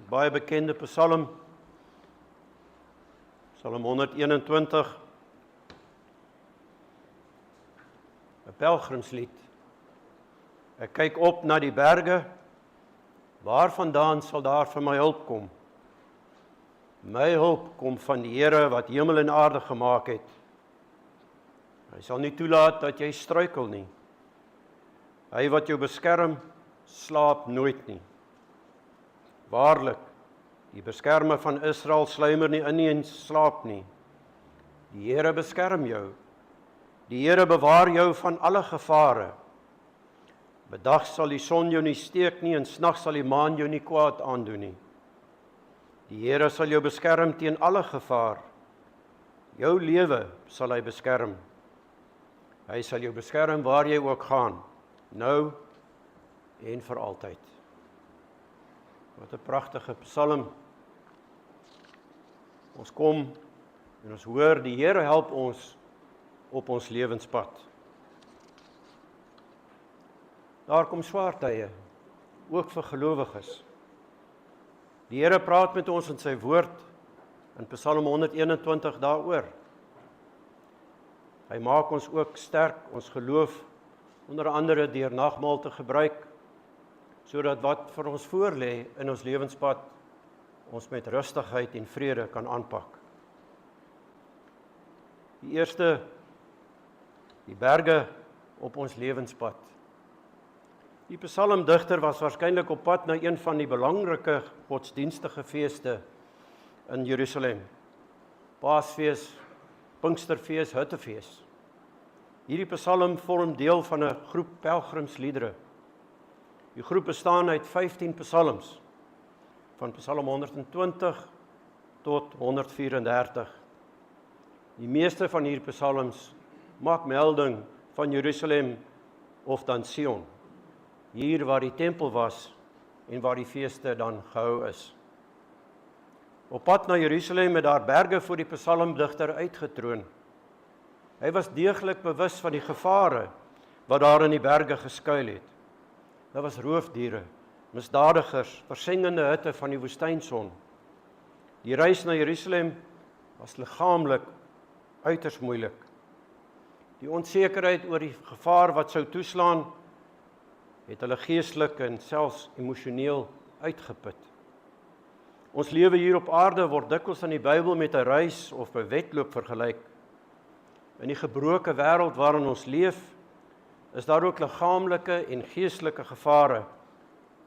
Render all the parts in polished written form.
baie bekende Psalm, Psalm 121, 'n pelgrimslied. Ek kyk op na die berge, waarvandaan sal daar vir my hulp kom? My hulp kom van die Here wat hemel en aarde gemaak het. Hy sal nie toelaat dat jy struikel nie. Hy wat jou beskerm, slaap nooit nie. Waarlik, die beskermer van Israel sluimer nie in nie en slaap nie. Die Here beskerm jou. Die Here bewaar jou van alle gevare. Bedag sal die son jou nie steek nie en snags sal die maan jou nie kwaad aandoen nie. Die Here sal jou beskerm teen alle gevaar. Jou lewe sal hy beskerm. Hy sal jou beskerm waar jy ook gaan, nou en vir altyd. Wat 'n pragtige psalm. Ons kom en ons hoor die Here help ons op ons lewenspad. Daar kom swaar tye, ook vir gelowiges. Die Here praat met ons in sy woord in Psalm 121 daaroor. Hy maak ons ook sterk, ons geloof, onder andere deur nagmaal te gebruik, sodat wat vir ons voorlê in ons lewenspad, ons met rustigheid en vrede kan aanpak. Die eerste, die berge op ons lewenspad. Die psalmdigter was waarskynlik op pad na een van die belangrike godsdienstige feeste in Jerusalem. Paasfees, Pinksterfees, Hittefees. Hierdie psalm vorm deel van 'n groep pelgrimsliedere. Die groep bestaan uit 15 psalms, van Psalm 120 tot 134. Die meeste van hierdie psalms maak melding van Jerusalem of dan Sion, hier waar die tempel was en waar die feeste dan gehou is. Op pad na Jerusalem het daar berge voor die psalmdigter uitgetroon. Hy was deeglik bewus van die gevare wat daar in die berge geskuil het. Daar was roofdiere, misdadigers, versengende hitte van die woestynson. Die reis na Jerusalem was liggaamlik uiters moeilik. Die onsekerheid oor die gevaar wat sou toeslaan, het hulle geestelik en selfs emosioneel uitgeput. Ons lewe hier op aarde word dikwels in die Bybel met 'n reis of 'n wedloop vergelyk. In die gebroke wêreld waarin ons leef, is daar ook liggaamlike en geestelike gevare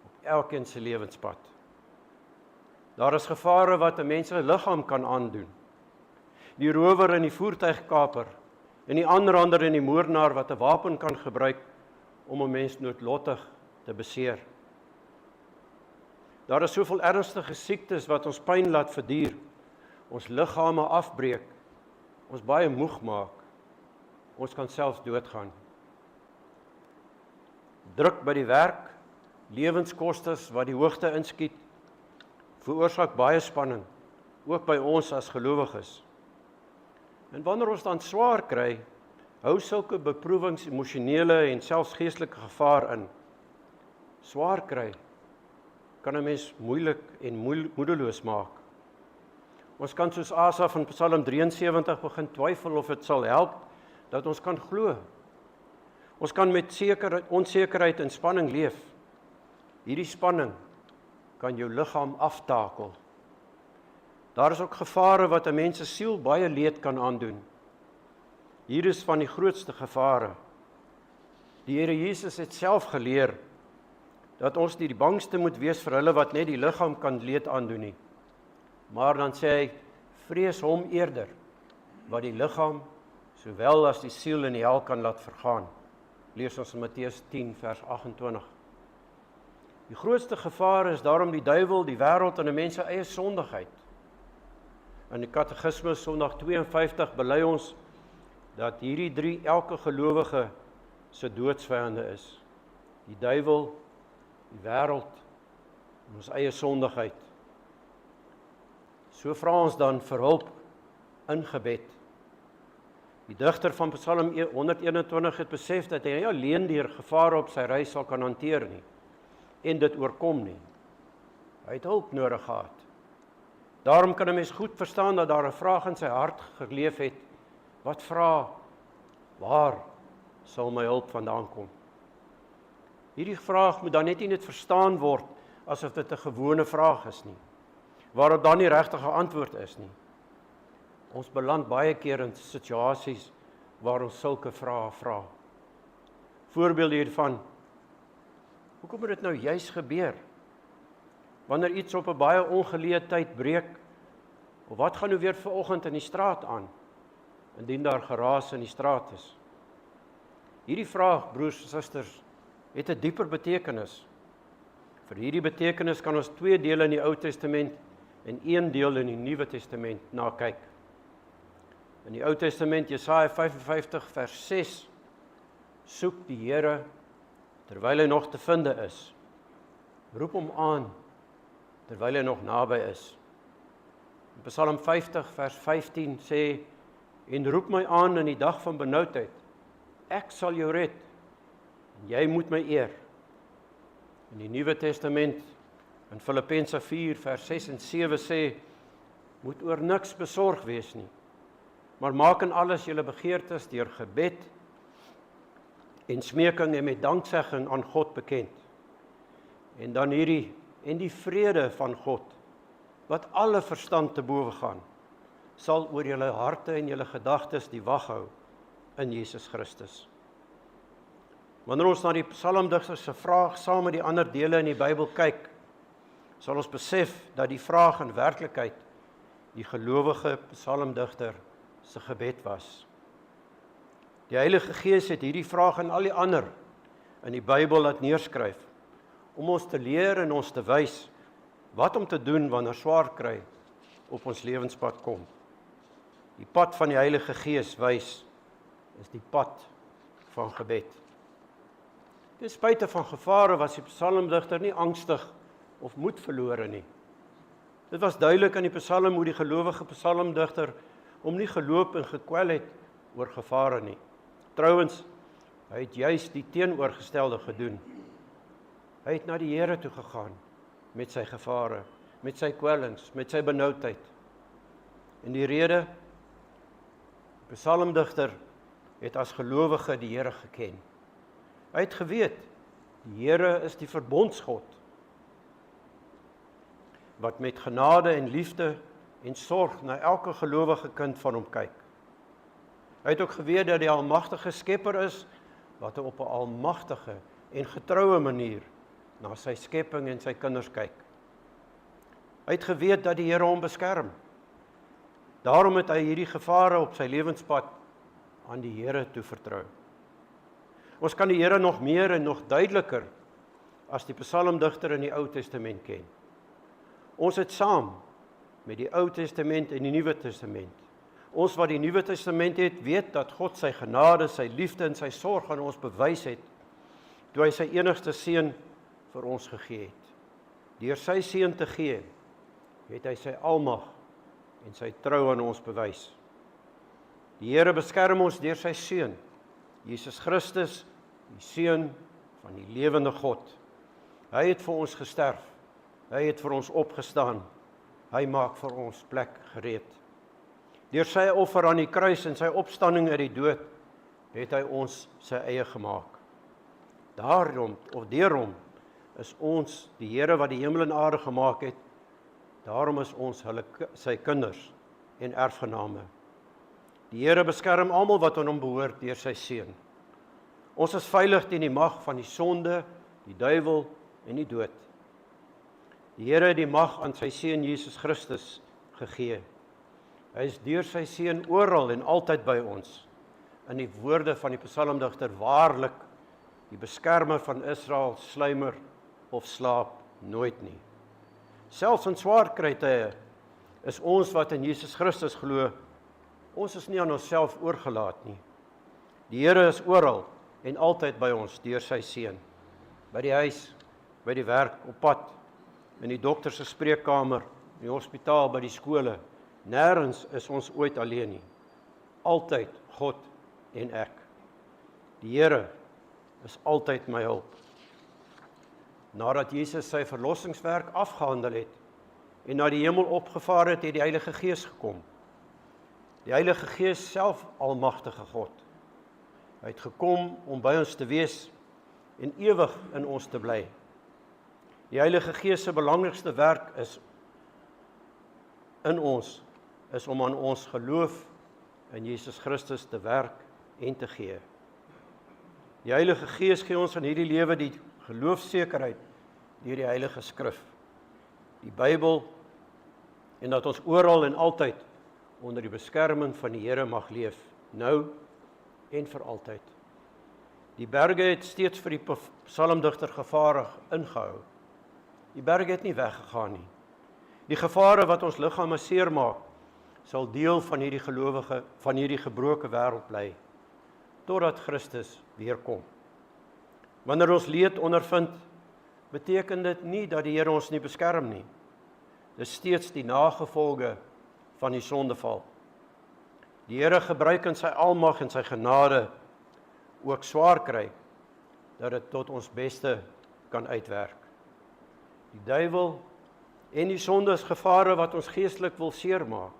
op elkeen se lewenspad. Daar is gevare wat 'n mens se liggaam kan aandoen. Die rower en die voertuigkaper en die aanrander en die moordenaar wat 'n wapen kan gebruik om 'n mens noodlottig te beseer. Daar is soveel ernstige siektes wat ons pyn laat verduur, ons liggame afbreek, ons baie moeg maak, ons kan selfs doodgaan. Druk by die werk, lewenskostes wat die hoogte inskiet, veroorsaak baie spanning, ook by ons as gelowiges. En wanneer ons dan swaar kry, hou sulke beproewings emosionele en selfs geestelike gevaar in. Swaar kry kan 'n mens moeilik en moedeloos maak. Ons kan soos Asaf in Psalm 73 begin twyfel of dit sal help dat ons kan glo. Ons kan met onsekerheid en spanning leef. Hierdie spanning kan jou liggaam aftakel. Daar is ook gevare wat 'n mens se siel baie leed kan aandoen. Hier is van die grootste gevare. Die Here Jesus het self geleer dat ons nie die bangste moet wees vir hulle wat net die liggaam kan leed aandoen nie. Maar dan sê hy, vrees hom eerder, wat die liggaam, sowel as die siel in die hel kan laat vergaan. Lees ons in Matteus 10 vers 28. Die grootste gevaar is daarom die duiwel, die wêreld en 'n mens se eie sondigheid. In die Katekismus Sondag 52 bely ons dat hierdie drie elke gelowige se doodsvyande is. Die duiwel, die wêreld en ons eie sondigheid. So vra ons dan vir hulp in gebed. Die digter van Psalm 121 het besef dat hy nie alleen deur gevare op sy reis sal kan hanteer nie en dit oorkom nie. Hy het hulp nodig gehad. Daarom kan 'n mens goed verstaan dat daar 'n vraag in sy hart geleef het, wat vra, waar sal my hulp vandaan kom? Hierdie vraag moet dan net verstaan word, asof dit 'n gewone vraag is nie, waarop dan nie regtig 'n antwoord is nie. Ons beland baie keer in situasies waar ons sulke vrae vra. Voorbeelde hiervan, hoekom het dit nou juis gebeur? Wanneer iets op 'n baie ongeleë tyd breek, of wat gaan nou weer vanoggend in die straat aan, indien daar geraas in die straat is? Hierdie vraag, broers en susters, het 'n dieper betekenis. Vir hierdie betekenis kan ons 2 dele in die Ou Testament en 1 deel in die Nuwe Testament na kyk. In die Ou Testament, Jesaja 55 vers 6, soek die Here terwyl hy nog te vinde is. Roep hom aan terwyl hy nog naby is. In Psalm 50 vers 15 sê, en roep my aan in die dag van benoudheid. Ek sal jou red, en jy moet my eer. In die Nuwe Testament, in Filippense 4 vers 6 en 7 sê, moet oor niks besorg wees nie, maar maak in alles julle begeertes deur gebed en smeking en met danksegging aan God bekend. En dan hierdie, en die vrede van God, wat alle verstand te bowe gaan, sal oor julle harte en julle gedagtes die wag hou in Jesus Christus. Wanneer ons na die psalmdigter se vraag saam met die ander dele in die Bybel kyk, sal ons besef dat die vraag in werklikheid die gelowige psalmdigter se gebed was. Die Heilige Gees het hierdie vraag en al die ander in die Bybel laat neerskryf, om ons te leer en ons te wys wat om te doen wanneer swaar kry op ons lewenspad kom. Die pad van die Heilige Gees wys is die pad van gebed. Ten spyte van gevare was die psalmdigter nie angstig of moed verlore nie. Dit was duidelik in die psalm hoe die gelowige psalmdigter hom nie geloop en gekwel het oor gevare nie. Trouwens, hy het juis die teenoorgestelde gedoen. Hy het na die Here toe gegaan met sy gevare, met sy kwellings, met sy benoudheid. En die rede, die psalmdigter het as gelowige die Here geken. Hy het geweet, die Here is die verbondsgod, wat met genade en liefde en sorg na elke gelowige kind van hom kyk. Hy het ook geweet dat die almagtige Skepper is, wat op 'n almagtige en getroue manier na sy skepping en sy kinders kyk. Hy het geweet dat die Here hom beskerm. Daarom het hy hierdie gevare op sy lewenspad aan die Here toevertrou. Ons kan die Here nog meer en nog duideliker as die psalmdigter in die Ou Testament ken. Ons het saam met die Ou Testament en die Nuwe Testament. Ons wat die Nuwe Testament het, weet dat God sy genade, sy liefde en sy sorg aan ons bewys het, toe hy sy enigste seun vir ons gegee het. Deur sy seun te gee, het hy sy almag en sy trou aan ons bewys. Die Here beskerm ons deur sy seun, Jesus Christus, die seun van die lewende God. Hy het vir ons gesterf, hy het vir ons opgestaan, hy maak vir ons plek gereed. Deur sy offer aan die kruis en sy opstanding uit die dood, het hy ons sy eie gemaak. Deur hom is ons, die Here wat die hemel en aarde gemaak het, daarom is ons sy kinders en erfgename. Die Here beskerm almal wat aan hom behoort deur sy seun. Ons is veilig teen die mag van die sonde, die duiwel en die dood. Die Here het die mag aan sy seun Jesus Christus gegee. Hy is deur sy seun oral en altyd by ons. In die woorde van die psalmdigter, waarlik, die beskermer van Israel sluimer of slaap nooit nie. Selfs in swaar kry-tye is ons wat in Jesus Christus glo, ons is nie aan onsself oorgelaat nie. Die Here is oral en altyd by ons deur sy seun. By die huis, by die werk, op pad, in die dokter se spreekkamer, in die hospitaal, by die skole. Nêrens is ons ooit alleen nie. Altyd God en ek. Die Here is altyd my hulp. nadat Jesus sy verlossingswerk afgehandel het en na die hemel opgevaar het, het die Heilige Gees gekom. Die Heilige Gees self, almagtige God. Hy het gekom om by ons te wees en ewig in ons te bly. Die Heilige Gees se belangrikste werk in ons is om aan ons geloof in Jesus Christus te werk en te gee. Die Heilige Gees gee ons in hierdie lewe die geloofsekerheid deur die Heilige Skrif, die Bybel, en dat ons oral en altyd onder die beskerming van die Here mag leef, nou en vir altyd. Die berge het steeds vir die psalmdigter gevaarlig ingehou. Die berge het nie weggegaan nie. Die gevare wat ons liggame seermaak, sal deel van hierdie gebroke wêreld bly, totdat Christus weer kom. Wanneer ons leed ondervind, beteken dit nie dat die Here ons nie beskerm nie. Dis steeds die nagevolge van die sondeval. Die Here gebruik in sy almag en sy genade ook swaar kry, dat dit tot ons beste kan uitwerk. Die duiwel en die sonde is gevare wat ons geestelik wil seermaak.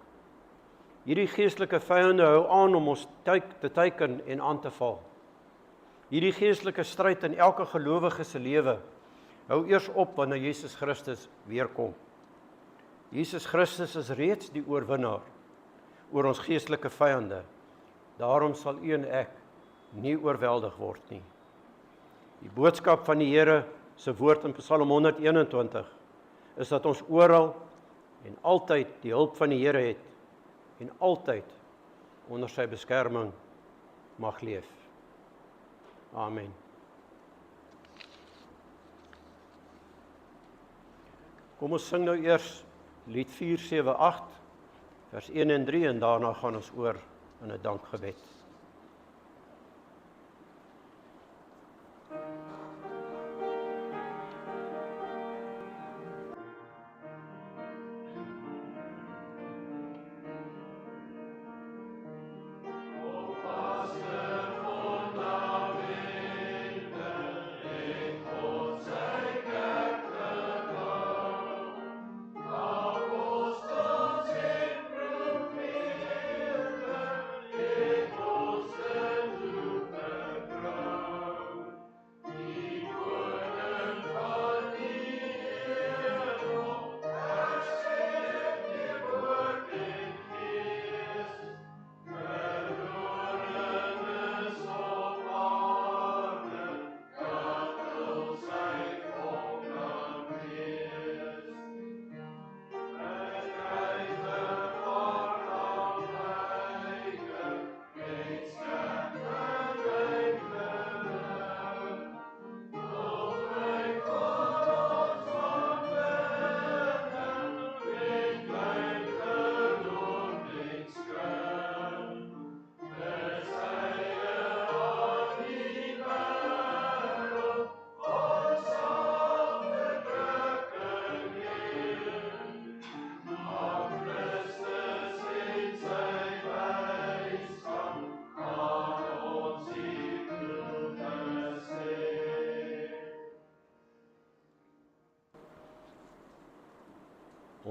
Hierdie geestelike vyande hou aan om ons te teiken en aan te val. Hierdie geestelike stryd in elke gelowige se lewe hou eers op wanneer Jesus Christus weer kom. Jesus Christus is reeds die oorwinnaar oor ons geestelike vyande. Daarom sal u en ek nie oorweldig word nie. Die boodskap van die Here se woord in Psalm 121 is dat ons oral en altyd die hulp van die Here het en altyd onder sy beskerming mag leef. Amen. Kom ons sing nou eers lied 478, vers 1 en 3 en daarna gaan ons oor in 'n dankgebed.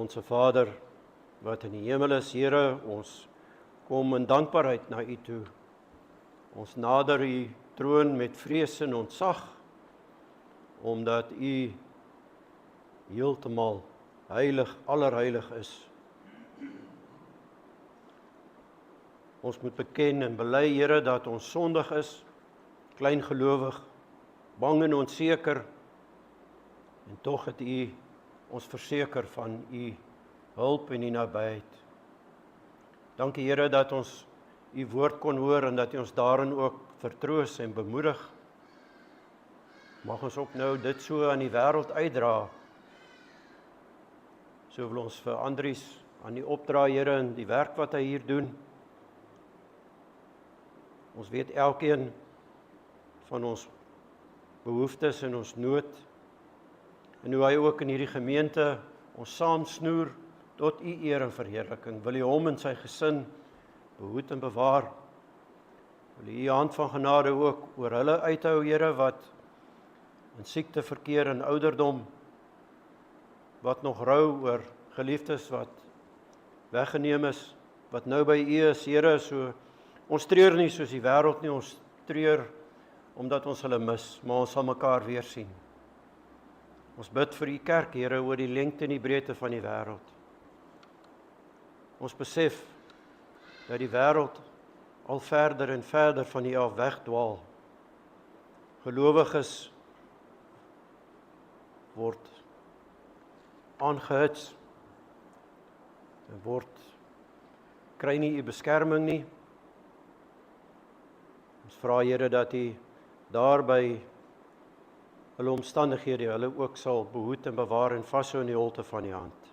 Onse Vader, wat in die hemel is, Here, ons kom in dankbaarheid na U toe. Ons nader U troon met vrees en ontzag, omdat U heeltemal heilig, allerheilig is. Ons moet beken en bely, Here, dat ons sondig is, kleingelowig, bang en onseker, en tog het U ons verseker van U hulp en U nabyheid. Dankie, Here, dat ons U woord kon hoor en dat U ons daarin ook vertroos en bemoedig. Mag ons ook nou dit so aan die wêreld uitdra. So wil ons vir Andries aan U opdra, Here, in die werk wat hy hier doen. Ons weet elkeen van ons behoeftes en ons nood, en hoe hy ook in hierdie gemeente ons saamsnoer tot U eer en verheerliking. Wil U hom en sy gesin behoed en bewaar. Wil U U hand van genade ook oor hulle uithou, Here, wat in siekte, verkeer en ouderdom, wat nog rou oor geliefdes wat weggeneem is, wat nou by U is, Here, so ons treur nie soos die wêreld nie, ons treur omdat ons hulle mis, maar ons sal mekaar weer sien. Ons bid vir U kerk, Here, oor die lengte en die breedte van die wêreld. Ons besef dat die wêreld al verder en verder van U af wegdwaal. Gelowiges word aangehits en kry nie U beskerming nie. Ons vra, Here, dat U daarby hulle omstandighede, hulle ook sal behoed en bewaar en vashou in die holte van U hand.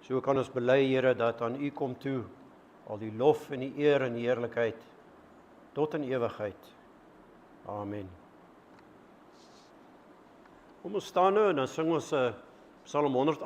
So kan ons bely, Here, dat aan U kom toe al die lof en die eer en die heerlikheid tot in ewigheid. Amen. Kom ons staan nou en dan sing ons Psalm 108.